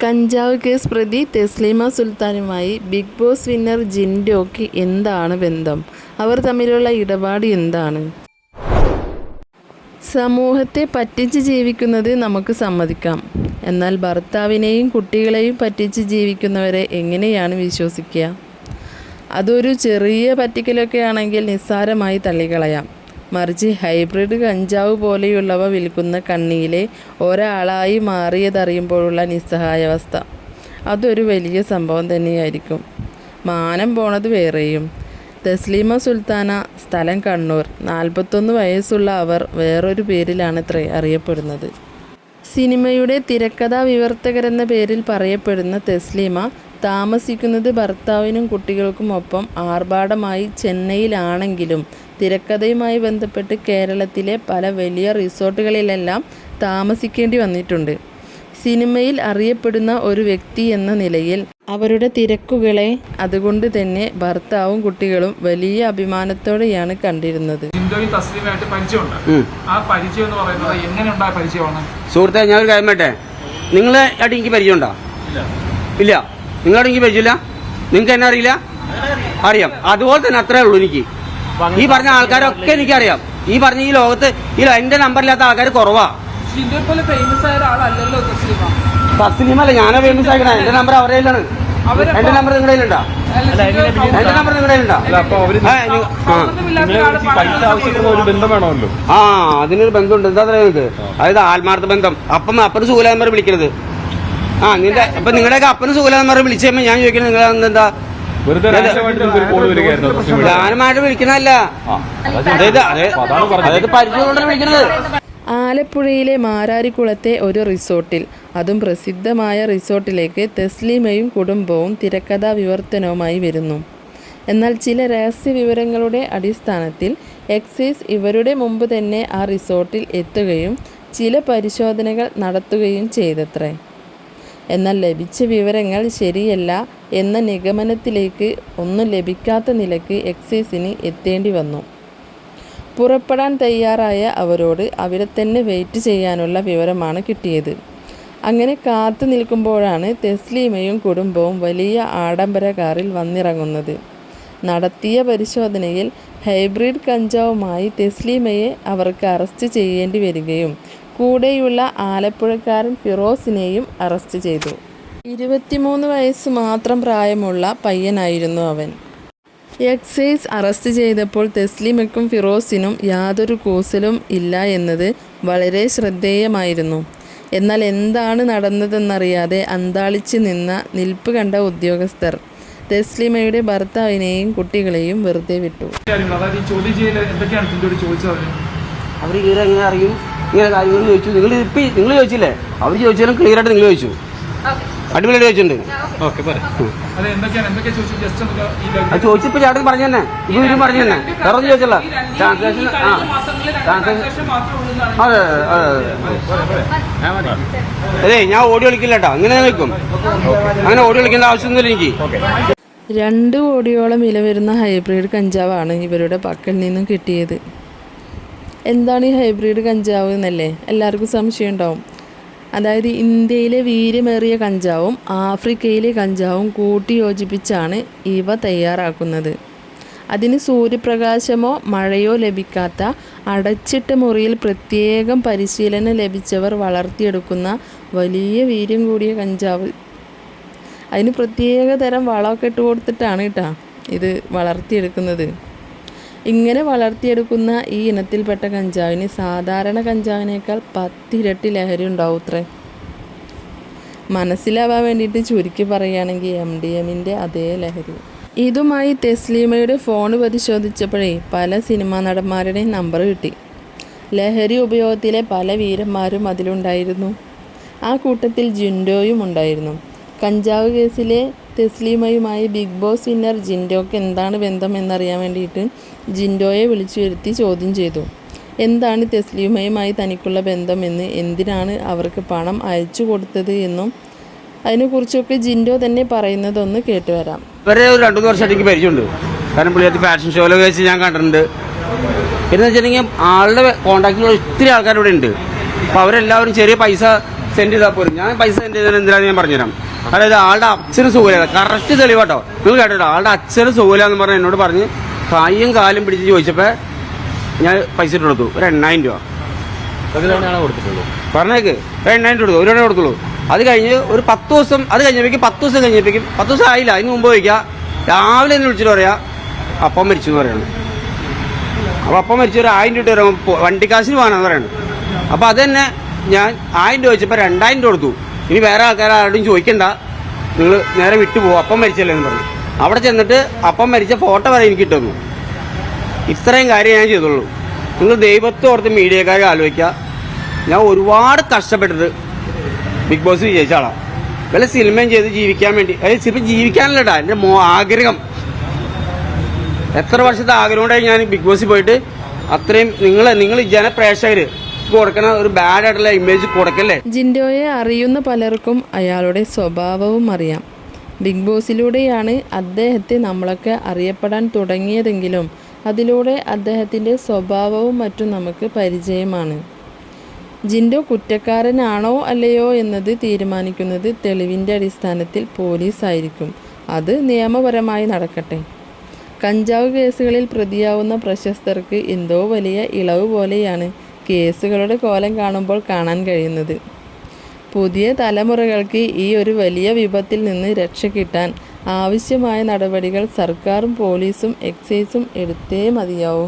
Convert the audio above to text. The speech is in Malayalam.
കഞ്ചാവ് കേസ് പ്രതി തസ്ലീമ സുൽത്താനുമായി ബിഗ് ബോസ് വിന്നർ ജിൻഡോയ്ക്ക് എന്താണ് ബന്ധം? അവർ തമ്മിലുള്ള ഇടപാട് എന്താണ്? സമൂഹത്തെ പറ്റിച്ച് ജീവിക്കുന്നത് നമുക്ക് സമ്മതിക്കാം. എന്നാൽ ഭർത്താവിനെയും കുട്ടികളെയും പറ്റിച്ച് ജീവിക്കുന്നവരെ എങ്ങനെയാണ് വിശ്വസിക്കുക? അതൊരു ചെറിയ പറ്റിക്കലൊക്കെ ആണെങ്കിൽ നിസ്സാരമായി തള്ളിക്കളയാം. മറിച്ച് ഹൈബ്രിഡ് കഞ്ചാവ് പോലെയുള്ളവ വിൽക്കുന്ന കണ്ണിയിലെ ഒരാളായി മാറിയതറിയുമ്പോഴുള്ള നിസ്സഹായാവസ്ഥ അതൊരു വലിയ സംഭവം തന്നെയായിരിക്കും. മാനം പോണത് വേറെയും. തസ്ലീമ സുൽത്താന, സ്ഥലം കണ്ണൂർ, 41 വയസ്സുള്ള അവർ വേറൊരു പേരിലാണത്രേ അറിയപ്പെടുന്നത്. സിനിമയുടെ തിരക്കഥാ വിവർത്തകരെന്ന പേരിൽ പറയപ്പെടുന്ന തസ്ലീമ താമസിക്കുന്നത് ഭർത്താവിനും കുട്ടികൾക്കും ഒപ്പം ആർഭാടമായി ചെന്നൈയിലാണെങ്കിലും തിരക്കഥയുമായി ബന്ധപ്പെട്ട് കേരളത്തിലെ പല വലിയ റിസോർട്ടുകളിലെല്ലാം താമസിക്കേണ്ടി വന്നിട്ടുണ്ട്. സിനിമയിൽ അറിയപ്പെടുന്ന ഒരു വ്യക്തി എന്ന നിലയിൽ അവരുടെ തിരക്കുകളെ അതുകൊണ്ട് തന്നെ ഭർത്താവും കുട്ടികളും വലിയ അഭിമാനത്തോടെയാണ് കണ്ടിരുന്നത്. സുഹൃത്തെ, ഞാൻ ഒരു കാര്യം പറയട്ടെ. നിങ്ങളെ ആയിട്ട് എനിക്ക് പരിചയമുണ്ടോ? ഇല്ല. നിങ്ങളോട് എനിക്ക് പരിചയമില്ല. നിങ്ങൾക്ക് എന്നെ അറിയില്ല? അറിയാം. അതുപോലെ തന്നെ അത്രേ ഉള്ളൂ. എനിക്ക് ഈ പറഞ്ഞ ആൾക്കാരൊക്കെ എനിക്കറിയാം. ഈ പറഞ്ഞ ഈ ലോകത്ത് എന്റെ നമ്പറില്ലാത്ത ആൾക്കാർ കുറവാ. തസ്ലീമല്ല, ഞാനാ ഫേമസ് ആക്കണ. എന്റെ നമ്പർ അവരുടെ കയ്യിലാണ്. എന്റെ നമ്പർ നിങ്ങളുടെ കയ്യിലുണ്ടോ? എന്റെ നമ്പർ നിങ്ങളുടെ കയ്യിലുണ്ടോ? ആ, അതിനൊരു ബന്ധമുണ്ട്. എന്താ പറയുക നിങ്ങൾക്ക്? അതായത് ആത്മാർത്ഥ ബന്ധം. അപ്പന് സുഖല നമ്പർ വിളിക്കരുത്. ആ, അപ്പൊ നിങ്ങളുടെയൊക്കെ അപ്പന് സുഖല നമ്പർ വിളിച്ചപ്പോ ഞാൻ ചോദിക്കുന്നത് നിങ്ങൾ എന്താ ഗാനമായിട്ട് വിളിക്കുന്നതല്ല, അതായത് പരിചയമുള്ള വിളിക്കുന്നത്. ആലപ്പുഴയിലെ മാരാരിക്കുളത്തെ ഒരു റിസോർട്ടിൽ, അതും പ്രസിദ്ധമായ റിസോർട്ടിലേക്ക് തസ്ലീമയും കുടുംബവും തിരക്കഥാ വിവർത്തനവുമായി വരുന്നു. എന്നാൽ ചില രഹസ്യ വിവരങ്ങളുടെ അടിസ്ഥാനത്തിൽ എക്സൈസ് ഇവരുടെ മുമ്പ് തന്നെ ആ റിസോർട്ടിൽ എത്തുകയും ചില പരിശോധനകൾ നടത്തുകയും ചെയ്തത്രേ. എന്നാൽ ലഭിച്ച വിവരങ്ങൾ ശരിയല്ല എന്ന നിഗമനത്തിലേക്ക് ഒന്നും ലഭിക്കാത്ത നിലയ്ക്ക് എക്സൈസിന് എത്തേണ്ടി വന്നു. പുറപ്പെടാൻ തയ്യാറായ അവരോട് അവിടെ തന്നെ വെയിറ്റ് ചെയ്യാനുള്ള വിവരമാണ് കിട്ടിയത്. അങ്ങനെ കാത്തു നിൽക്കുമ്പോഴാണ് തസ്ലീമയും കുടുംബവും വലിയ ആഡംബര കാറിൽ വന്നിറങ്ങുന്നത്. നടത്തിയ പരിശോധനയിൽ ഹൈബ്രിഡ് കഞ്ചാവുമായി തസ്ലീമയെ അവർക്ക് അറസ്റ്റ് ചെയ്യേണ്ടി വരികയും കൂടെയുള്ള ആലപ്പുഴക്കാരൻ ഫിറോസിനെയും അറസ്റ്റ് ചെയ്തു. 23 വയസ്സ് മാത്രം പ്രായമുള്ള പയ്യനായിരുന്നു അവൻ. എക്സൈസ് അറസ്റ്റ് ചെയ്തപ്പോൾ തസ്ലീമയ്ക്കും ഫിറോസിനും യാതൊരു കൂസലും ഇല്ല എന്നത് വളരെ ശ്രദ്ധേയമായിരുന്നു. എന്നാൽ എന്താണ് നടന്നതെന്നറിയാതെ അന്താളിച്ച് നിന്ന നിൽപ്പ് കണ്ട ഉദ്യോഗസ്ഥർ തസ്ലീമയുടെ ഭർത്താവിനെയും കുട്ടികളെയും വെറുതെ വിട്ടു. അവർ എങ്ങനെ അറിയും ഇങ്ങനെ കാര്യങ്ങൾ ചോദിച്ചു? നിങ്ങൾ ചോദിച്ചില്ലേ? അവർ ചോദിച്ചാലും ക്ലിയർ ആയിട്ട് നിങ്ങൾ ചോദിച്ചു. അടിപൊളിയായിട്ട് ചോദിച്ചിട്ടുണ്ട്. അത് ചോദിച്ചപ്പോ ചേട്ടൻ പറഞ്ഞു തന്നെ, ഇവരും പറഞ്ഞു തന്നെ, വേറെ ഒന്നും ചോദിച്ചല്ല. ട്രാൻസാക്ഷൻ അതെ അതെ ഞാൻ ഓടി കളിക്കില്ല കേട്ടോ. അങ്ങനെ നിൽക്കും. അങ്ങനെ ഓടി കളിക്കേണ്ട ആവശ്യമൊന്നുമില്ല എനിക്ക്. 2 കോടിയോളം വില വരുന്ന ഹൈബ്രിഡ് കഞ്ചാവാണ് ഇവരുടെ പക്കൽ നിന്നും കിട്ടിയത്. എന്താണ് ഈ ഹൈബ്രിഡ് കഞ്ചാവ് എന്നല്ലേ എല്ലാവർക്കും സംശയം ഉണ്ടാവും. അതായത് ഇന്ത്യയിലെ വീര്യമേറിയ കഞ്ചാവും ആഫ്രിക്കയിലെ കഞ്ചാവും കൂട്ടി യോജിപ്പിച്ചാണ് ഇവ തയ്യാറാക്കുന്നത്. അതിന് സൂര്യപ്രകാശമോ മഴയോ ലഭിക്കാത്ത അടച്ചിട്ട മുറിയിൽ പ്രത്യേകം പരിശീലനം ലഭിച്ചവർ വളർത്തിയെടുക്കുന്ന വലിയ വീര്യം കൂടിയ കഞ്ചാവ്. അതിന് പ്രത്യേക തരം വളമൊക്കെ ഇട്ട് കൊടുത്തിട്ടാണ് കേട്ടോ ഇത് വളർത്തിയെടുക്കുന്നത്. ഇങ്ങനെ വളർത്തിയെടുക്കുന്ന ഈ ഇനത്തിൽപ്പെട്ട കഞ്ചാവിന് സാധാരണ കഞ്ചാവിനേക്കാൾ 10 ഇരട്ടി ലഹരി ഉണ്ടാവൂത്രേ. മനസ്സിലാവാൻ വേണ്ടിയിട്ട് ചുരുക്കി പറയുകയാണെങ്കിൽ MDMൻ്റെ അതേ ലഹരി. ഇതുമായി തസ്ലീമയുടെ ഫോൺ പരിശോധിച്ചപ്പോഴേ പല സിനിമാ നടന്മാരുടെയും നമ്പർ കിട്ടി. ലഹരി ഉപയോഗത്തിലെ പല വീരന്മാരും അതിലുണ്ടായിരുന്നു. ആ കൂട്ടത്തിൽ ജിൻഡോയും ഉണ്ടായിരുന്നു. കഞ്ചാവ് കേസിലെ തസ്ലീമയുമായി ബിഗ് ബോസ് വിന്നർ ജിൻഡോയ്ക്ക് എന്താണ് ബന്ധം എന്നറിയാൻ വേണ്ടിയിട്ട് ജിൻഡോയെ വിളിച്ചു വരുത്തി ചോദ്യം ചെയ്തു. എന്താണ് തസ്ലീമയുമായി തനിക്കുള്ള ബന്ധമെന്ന്, എന്തിനാണ് അവർക്ക് പണം അയച്ചു കൊടുത്തത് എന്നും അതിനെക്കുറിച്ചൊക്കെ ജിൻഡോ തന്നെ പറയുന്നതൊന്ന് കേട്ടുവരാം. ഇവരെ ഒരു 2-3 വർഷമായിട്ട് എനിക്ക് പരിചയമുണ്ട്. കാരണം പുള്ളിയായിട്ട് ഫാഷൻ ഷോയിലൊക്കെ വെച്ച് ഞാൻ കണ്ടിട്ടുണ്ട്. പിന്നെ വെച്ചിട്ടുണ്ടെങ്കിൽ ആളുടെ കോൺടാക്റ്റിലുള്ള ഒത്തിരി ആൾക്കാർ ഇവിടെ ഉണ്ട്. അപ്പോൾ അവരെല്ലാവരും ചെറിയ പൈസ സെൻഡ് ചെയ്താൽ പോലും ഞാൻ പൈസ സെൻഡ് ചെയ്തത് എന്തിനാന്ന് ഞാൻ പറഞ്ഞുതരാം. അതായത് ആളുടെ അച്ഛന് സുഖമില്ല, കറക്റ്റ് തെളിവാട്ടോ. നിങ്ങൾ കേട്ടോ, ആളുടെ അച്ഛന് സുഖമില്ല എന്ന് പറഞ്ഞ് എന്നോട് പറഞ്ഞ് കൈയും കാലും പിടിച്ച് ചോദിച്ചപ്പോൾ ഞാൻ പൈസ ഇട്ട് കൊടുത്തു. ഒരു 8,000 രൂപ പറഞ്ഞേക്ക്. ഒരു 8,000 കൊടുത്തു, ഒരു തവണ കൊടുത്തുള്ളൂ. അത് കഴിഞ്ഞ് ഒരു 10 ദിവസം, അത് കഴിഞ്ഞപ്പോഴേക്കും 10 ദിവസം കഴിഞ്ഞപ്പോഴേക്കും 10 ദിവസം ആയില്ല, അതിന് മുമ്പ് ചോദിക്കുക രാവിലെ എന്നെ വിളിച്ചിട്ട് പറയാ അപ്പം മരിച്ചു എന്ന് പറയണം. അപ്പോൾ അപ്പം മരിച്ചു ഒരു 1000 രൂപ തരാം വണ്ടിക്കാശിന് പോകാനെന്ന് പറയണം. അപ്പോൾ അത് തന്നെ ഞാൻ 1000 രൂപ ചോദിച്ചപ്പോൾ 2,000 രൂപ കൊടുത്തു. ഇനി വേറെ ആൾക്കാർ ആരോടും ചോദിക്കണ്ട, നിങ്ങൾ നേരെ വിട്ടു പോകും, അപ്പം മരിച്ചല്ലേ എന്ന് പറഞ്ഞു. അവിടെ ചെന്നിട്ട് അപ്പം മരിച്ച ഫോട്ടോ വരെ എനിക്ക് ഇട്ടുന്നു. ഇത്രയും കാര്യം ഞാൻ ചെയ്തുള്ളൂ. നിങ്ങൾ ദൈവത്തെ ഓർത്ത് മീഡിയക്കാരെ ആലോചിക്കുക. ഞാൻ ഒരുപാട് കഷ്ടപ്പെട്ടിട്ട് ബിഗ് ബോസ് വിജയിച്ച ആളാണ്. വല്ല സിനിമയും ചെയ്ത് ജീവിക്കാൻ വേണ്ടി, അതായത് സിനിമ ജീവിക്കാനല്ലടാ എൻ്റെ ആഗ്രഹം. എത്ര വർഷത്തെ ആഗ്രഹം കൊണ്ടായി ഞാൻ ബിഗ് ബോസിൽ പോയിട്ട് അത്രയും നിങ്ങൾ ജനപ്രേക്ഷകർ കൊടുക്കുന്ന ഒരു ബാഡ് ആയിട്ടുള്ള ഇമേജ് കൊടുക്കല്ലേ. ജിൻഡോയെ അറിയുന്ന പലർക്കും അയാളുടെ സ്വഭാവവും അറിയാം. ബിഗ് ബോസിലൂടെയാണ് അദ്ദേഹത്തെ നമ്മളൊക്കെ അറിയപ്പെടാൻ തുടങ്ങിയതെങ്കിലും അതിലൂടെ അദ്ദേഹത്തിൻ്റെ സ്വഭാവവും മറ്റും നമുക്ക് പരിചയമാണ്. ജിൻഡോ കുറ്റക്കാരനാണോ അല്ലയോ എന്നത് തീരുമാനിക്കുന്നത് തെളിവിൻ്റെ അടിസ്ഥാനത്തിൽ പോലീസായിരിക്കും. അത് നിയമപരമായി നടക്കട്ടെ. കഞ്ചാവ് കേസുകളിൽ പ്രതിയാവുന്ന പ്രശസ്തർക്ക് എന്തോ വലിയ ഇളവ് പോലെയാണ് കേസുകളുടെ കോലം കാണുമ്പോൾ കാണാൻ കഴിയുന്നത്. പുതിയ തലമുറകൾക്ക് ഈ ഒരു വലിയ വിപത്തിൽ നിന്ന് രക്ഷ കിട്ടാൻ ആവശ്യമായ നടപടികൾ സർക്കാരും പോലീസും എക്സൈസും എടുത്തേ മതിയാവൂ.